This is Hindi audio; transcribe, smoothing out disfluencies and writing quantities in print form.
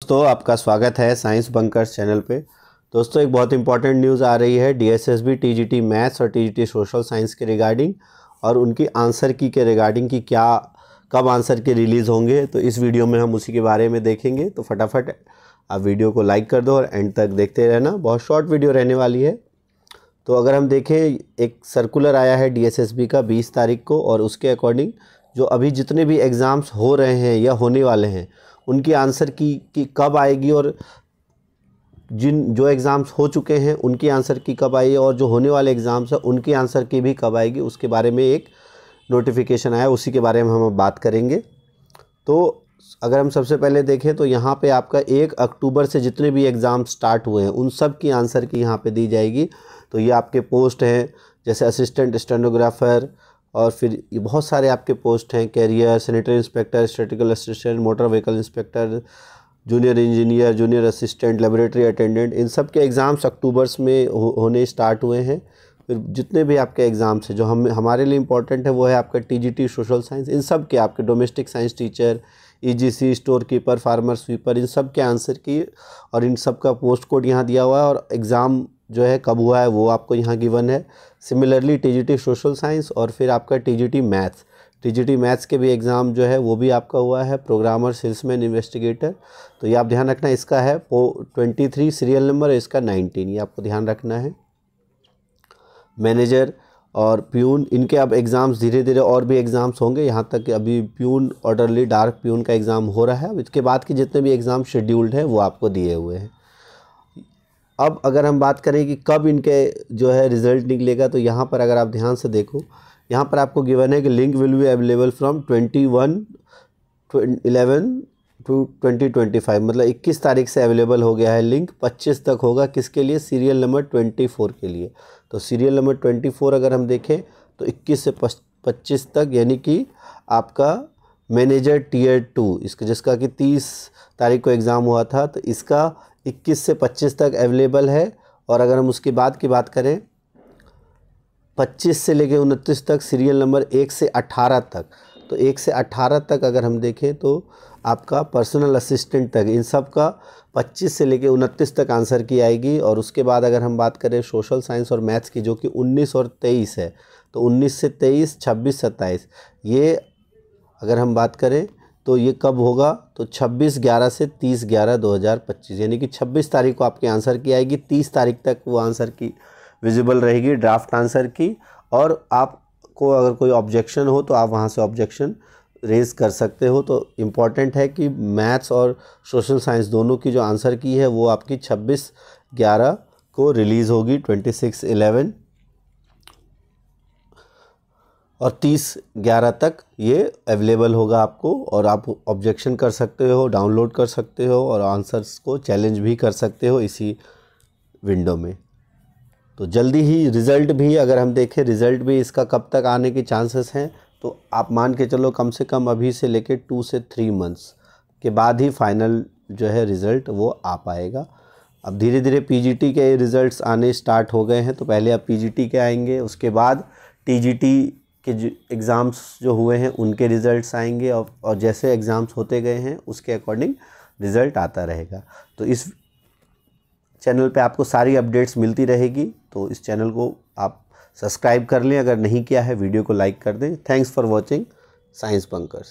दोस्तों, आपका स्वागत है साइंस बंकर्स चैनल पे। दोस्तों, एक बहुत इंपॉर्टेंट न्यूज़ आ रही है डीएसएसबी टीजीटी मैथ्स और टीजीटी सोशल साइंस के रिगार्डिंग और उनकी आंसर की के रिगार्डिंग कि क्या कब आंसर के रिलीज़ होंगे। तो इस वीडियो में हम उसी के बारे में देखेंगे। तो फटाफट आप वीडियो को लाइक कर दो और एंड तक देखते रहना, बहुत शॉर्ट वीडियो रहने वाली है। तो अगर हम देखें, एक सर्कुलर आया है डीएसएसबी का 20 तारीख को और उसके अकॉर्डिंग जो अभी जितने भी एग्ज़ाम्स हो रहे हैं या होने वाले हैं उनकी आंसर की कब आएगी और जो एग्ज़ाम्स हो चुके हैं उनकी आंसर की कब आएगी और जो होने वाले एग्ज़ाम्स हैं उनकी आंसर की भी कब आएगी, उसके बारे में एक नोटिफिकेशन आया, उसी के बारे में हम बात करेंगे। तो अगर हम सबसे पहले देखें तो यहाँ पे आपका 1 अक्टूबर से जितने भी एग्ज़ाम स्टार्ट हुए हैं उन सब की आंसर की यहाँ पे दी जाएगी। तो ये आपके पोस्ट हैं जैसे असिस्टेंट स्टेनोग्राफर और फिर ये बहुत सारे आपके पोस्ट हैं, career, sanitary inspector, statistical assistant, motor vehicle inspector, junior engineer, junior assistant, laboratory attendant, इन सब के एग्ज़ाम्स अक्टूबर्स में होने स्टार्ट हुए हैं। फिर जितने भी आपके एग्ज़ाम्स हैं जो हमारे लिए इम्पॉर्टेंट है वो है आपका टीजीटी सोशल साइंस, इन सब के आपके domestic science teacher, EGC, store keeper, farmer sweeper, इन सब के आंसर की और इन सब का पोस्ट कोड यहाँ दिया हुआ है और एग्ज़ाम जो है कब हुआ है वो आपको यहाँ गिवन है। सिमिलरली टीजीटी सोशल साइंस और फिर आपका टीजीटी मैथ्स के भी एग्ज़ाम जो है वो भी आपका हुआ है, प्रोग्रामर, सेल्समैन, इन्वेस्टिगेटर। तो ये आप ध्यान रखना, इसका है 23 सीरियल नंबर, इसका 19, ये आपको ध्यान रखना है। मैनेजर और प्यून, इनके अब एग्ज़ाम्स धीरे धीरे और भी एग्ज़ाम्स होंगे, यहाँ तक कि अभी प्यून, ऑर्डरली, डार्क प्यून का एग्ज़ाम हो रहा है। अब इसके बाद के जितने भी एग्ज़ाम शेड्यूल्ड हैं वो आपको दिए हुए हैं। अब अगर हम बात करें कि कब इनके जो है रिज़ल्ट निकलेगा, तो यहाँ पर अगर आप ध्यान से देखो, यहाँ पर आपको गिवन है कि link will be available from 21/11 to 2025, मतलब 21 तारीख से अवेलेबल हो गया है लिंक। 25 तक होगा, किसके लिए? सीरियल नंबर 24 के लिए। तो सीरियल नंबर 24 अगर हम देखें तो 21 से 25 तक, यानी कि आपका मैनेजर टियर 2 इसका, जिसका कि 30 तारीख को एग्ज़ाम हुआ था, तो इसका 21 से 25 तक अवेलेबल है। और अगर हम उसके बाद की बात करें 25 से लेकर 29 तक, सीरियल नंबर 1 से 18 तक, तो 1 से 18 तक अगर हम देखें तो आपका पर्सनल असिस्टेंट तक, इन सब का 25 से लेकर 29 तक आंसर की आएगी। और उसके बाद अगर हम बात करें सोशल साइंस और मैथ्स की, जो कि 19 और 23 है, तो 19 से 23, 26, 27, ये अगर हम बात करें तो ये कब होगा? तो 26/11 से 30/11/2025, यानी कि 26 तारीख को आपके आंसर की आएगी, 30 तारीख तक वो आंसर की विजिबल रहेगी, ड्राफ्ट आंसर की। और आपको अगर कोई ऑब्जेक्शन हो तो आप वहाँ से ऑब्जेक्शन रेज़ कर सकते हो। तो इम्पॉर्टेंट है कि मैथ्स और सोशल साइंस दोनों की जो आंसर की है वो आपकी 26/11 को रिलीज़ होगी, 26/11, और 30/11 तक ये अवेलेबल होगा आपको। और आप ऑब्जेक्शन कर सकते हो, डाउनलोड कर सकते हो और आंसर्स को चैलेंज भी कर सकते हो इसी विंडो में। तो जल्दी ही रिज़ल्ट भी, अगर हम देखें रिज़ल्ट भी इसका कब तक आने के चांसेस हैं, तो आप मान के चलो कम से कम अभी से लेके 2 से 3 मंथ्स के बाद ही फाइनल जो है रिज़ल्ट वो आ पाएगा। अब धीरे धीरे पीजीटी के रिज़ल्ट्स आने स्टार्ट हो गए हैं, तो पहले अब पीजीटी के आएंगे, उसके बाद टीजीटी के जो एग्ज़ाम्स जो हुए हैं उनके रिज़ल्ट्स आएंगे और जैसे एग्ज़ाम्स होते गए हैं उसके अकॉर्डिंग रिज़ल्ट आता रहेगा। तो इस चैनल पे आपको सारी अपडेट्स मिलती रहेगी, तो इस चैनल को आप सब्सक्राइब कर लें, अगर नहीं किया है वीडियो को लाइक कर दें। Thanks for watching science bunkers.